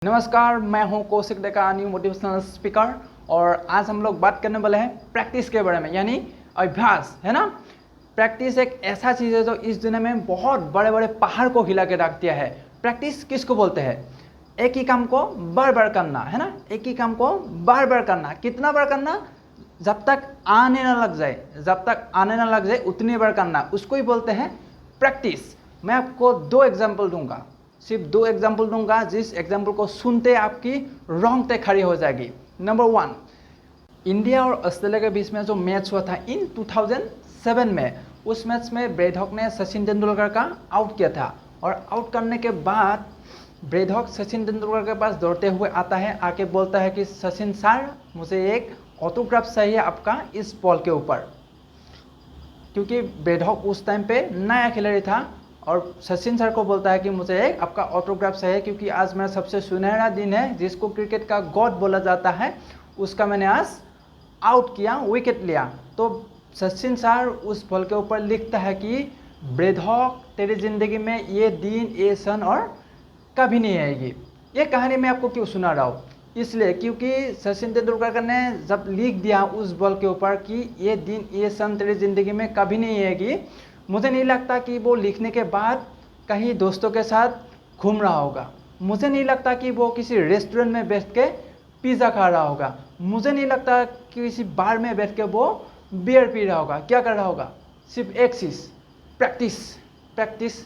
नमस्कार, मैं हूं Kaushik Deka, new motivational speaker. और आज हम लोग बात करने वाले हैं प्रैक्टिस के बारे में, यानी अभ्यास, है ना। प्रैक्टिस एक ऐसा चीज़ है जो इस दुनिया में बहुत बड़े बड़े पहाड़ को हिला के रख दिया है। प्रैक्टिस किसको बोलते हैं? एक ही काम को बार बार करना, है ना। एक ही काम को बार बार करना, कितना बार करना? जब तक आने ना लग जाए, जब तक आने ना लग जाए उतनी बार करना, उसको ही बोलते हैं प्रैक्टिस। मैं आपको दो एग्जाम्पल दूंगा, सिर्फ दो एग्जाम्पल दूंगा, जिस एग्जाम्पल को सुनते आपकी रोंगटे खड़ी हो जाएगी। नंबर 1, इंडिया और ऑस्ट्रेलिया के बीच में जो मैच हुआ था इन 2007 में, उस मैच में ब्रेडहॉक ने सचिन तेंदुलकर का आउट किया था। और आउट करने के बाद ब्रेडहॉक सचिन तेंदुलकर के पास दौड़ते हुए आता है, आके बोलता है कि सचिन सर, मुझे एक ऑटोग्राफ चाहिए आपका इस बॉल के ऊपर। क्योंकि ब्रेडहॉक उस टाइम पे नया खिलाड़ी था और सचिन सर को बोलता है कि मुझे एक आपका ऑटोग्राफ चाहिए, क्योंकि आज मेरा सबसे सुनहरा दिन है, जिसको क्रिकेट का गॉड बोला जाता है, उसका मैंने आज आउट किया, विकेट लिया। तो सचिन सर उस बॉल के ऊपर लिखता है कि ब्रेडहॉक, तेरी ज़िंदगी में ये दिन, ये सन और कभी नहीं आएगी। ये कहानी मैं आपको क्यों सुना रहा हूँ? इसलिए क्योंकि सचिन तेंदुलकर ने जब लिख दिया उस बॉल के ऊपर कि ये दिन, ये सन तेरी ज़िंदगी में कभी नहीं आएगी, मुझे नहीं लगता कि वो लिखने के बाद कहीं दोस्तों के साथ घूम रहा होगा। मुझे नहीं लगता कि वो किसी रेस्टोरेंट में बैठ के पिज़्ज़ा खा रहा होगा। मुझे नहीं लगता कि किसी बार में बैठ के वो बियर पी रहा होगा। क्या कर रहा होगा? सिर्फ एक चीज़, प्रैक्टिस, प्रैक्टिस,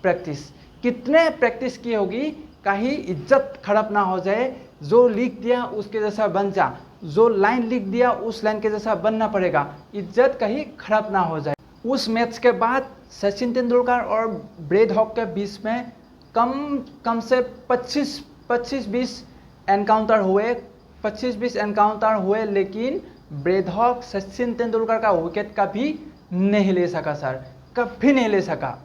प्रैक्टिस। कितने प्रैक्टिस की होगी, कहीं इज्जत खराब ना हो जाए। जो लिख दिया उसके जैसा बन जा, जो लाइन लिख दिया उस लाइन के जैसा बनना पड़ेगा, इज्जत कहीं खराब ना हो जाए। उस मैच के बाद सचिन तेंदुलकर और ब्रेडहॉक के बीच में कम से 25-20 एनकाउंटर हुए, 25-20 एनकाउंटर हुए, लेकिन ब्रेडहॉक सचिन तेंदुलकर का विकेट कभी नहीं ले सका सर, कभी नहीं ले सका।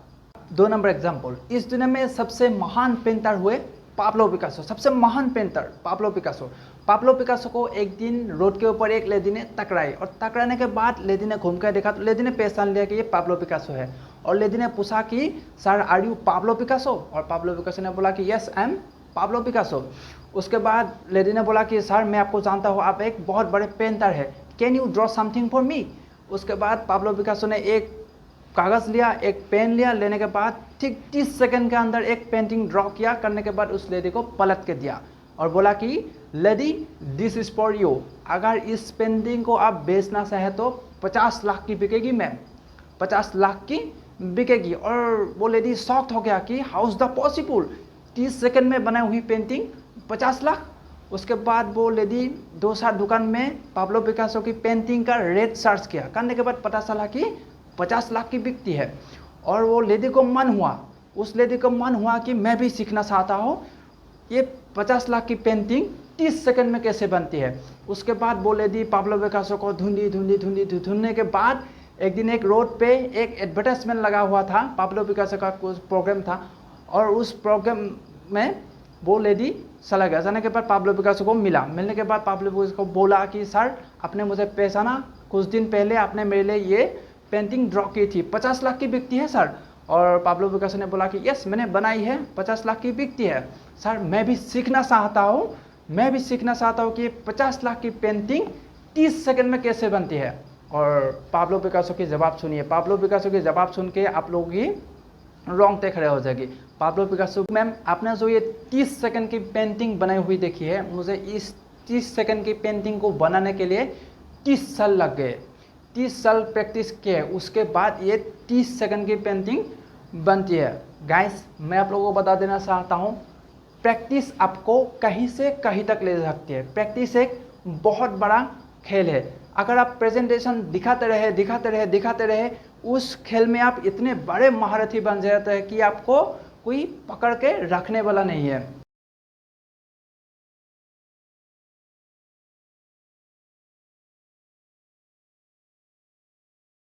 2 नंबर एग्जाम्पल, इस दुनिया में सबसे महान पेंटर हुए पाब्लो पिकासो, सबसे महान painter Pablo Picasso. Pablo Picasso को एक दिन रोड के ऊपर एक लेडी ने टकराई, और टकराने के बाद लेडी ने घूम कर देखा तो लेडी ने पहचान लिया कि ये पाब्लो पिकासो है। और लेडी ने पूछा कि sir, are you Pablo Picasso? और पाब्लो पिकासो ने बोला कि yes, I am Pablo Picasso. उसके बाद लेडी ने बोला कि सर, मैं आपको जानता हूँ, आप एक बहुत बड़े पेंटर है, can you draw something for me? उसके बाद पाब्लो पिकासो ने एक कागज़ लिया, एक पेन लिया, लेने के बाद ठीक 30 सेकंड के अंदर एक पेंटिंग ड्रॉ किया। करने के बाद उस लेडी को पलट के दिया और बोला कि lady, this is for you. अगर इस पेंटिंग को आप बेचना चाहे तो 50 लाख की बिकेगी मैम, 50 लाख की बिकेगी। और वो लेडी शॉक्ड हो गया कि how is the possible, 30 second में बनाई हुई पेंटिंग 50 लाख। उसके बाद वो लेडी दूसरा दुकान में पाब्लो पिकासो की पेंटिंग का रेट सर्च किया। करने के बाद पता चला कि 50 लाख की बिकती है। और वो लेडी को मन हुआ, उस लेडी को मन हुआ कि मैं भी सीखना चाहता हूँ, ये 50 लाख की पेंटिंग 30 सेकंड में कैसे बनती है। उसके बाद वो लेडी पाब्लो पिकासो को ढूंढने के बाद एक दिन एक रोड पे एक एडवर्टाइजमेंट लगा हुआ था, पाब्लो पिकासो का कुछ प्रोग्राम था, और उस प्रोग्राम में वो लेडी चला गया। जाने के बाद पाब्लो पिकासो को मिला। मिलने के बाद पाब्लो पिकासो को बोला कि सर, आपने मुझे पहचाना, कुछ दिन पहले आपने मेरे लिए ये पेंटिंग ड्रॉ की थी, 50 लाख की बिकती है सर। और पाब्लो पिकासो ने बोला कि यस, मैंने बनाई है, 50 लाख की बिकती है सर। मैं भी सीखना चाहता हूँ, मैं भी सीखना चाहता हूँ कि 50 लाख की पेंटिंग 30 सेकंड में कैसे बनती है। और पाब्लो पिकासो की जवाब सुनिए। पाब्लो पिकासो की जवाब सुन के आप लोगों की रोंगटे खड़े हो जाएगी। पाब्लो पिकासो, मैम, आपने जो ये 30 सेकंड की पेंटिंग बनाई हुई देखी है, मुझे इस 30 सेकंड की पेंटिंग को बनाने के लिए 30 साल लग गए, 30 साल प्रैक्टिस किए, उसके बाद ये 30 सेकंड की पेंटिंग बनती है। गाइस, मैं आप लोगों को बता देना चाहता हूँ, प्रैक्टिस आपको कहीं से कहीं तक ले सकती है। प्रैक्टिस एक बहुत बड़ा खेल है। अगर आप प्रेजेंटेशन दिखाते रहे, उस खेल में आप इतने बड़े महारथी बन जाते हैं कि आपको कोई पकड़ के रखने वाला नहीं है।